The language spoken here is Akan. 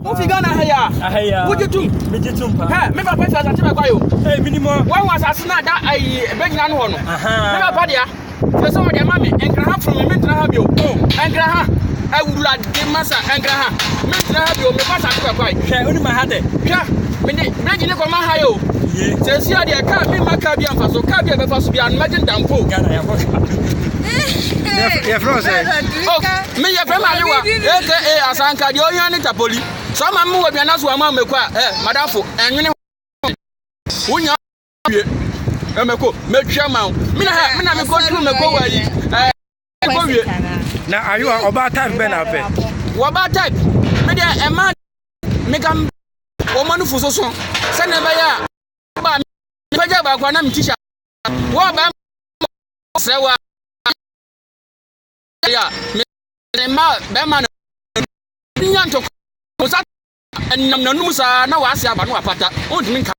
Who figure na haya? Would you do? Hey, me papa say ati me kwayo. Hey, minimum. When was asina that I beg na no no. Me papa dia. So some dey mama enkra from me tra ha bio. Enkra ha. I would like the massa enkra ha. Me tra ha bio me pass ati me kwai. Hwe oni ma ha de. Hwe me dey beg ni ko ma ha yo. Say see dey ka me maka bia mfa so ka bia be fa so bia no magin dampo. Gana ya boka. Yeah, from say. Oh, me ya from Aliwa. AKA Asanka di oyan ni tapoli. So ma mu we bia na so ma mekwa madafo enwene wonya wie emeko metwa ma me na me go through meko wa yi ko wie na Aliwa oba type be na be oba type me dia e ma me kam o manu fuso so se na be ya ba me paja ba kwa na me tisha wo ba se wa ya me ma be ma nyanto Osa enam nanum sa na wa ase aba no apata ontimi nka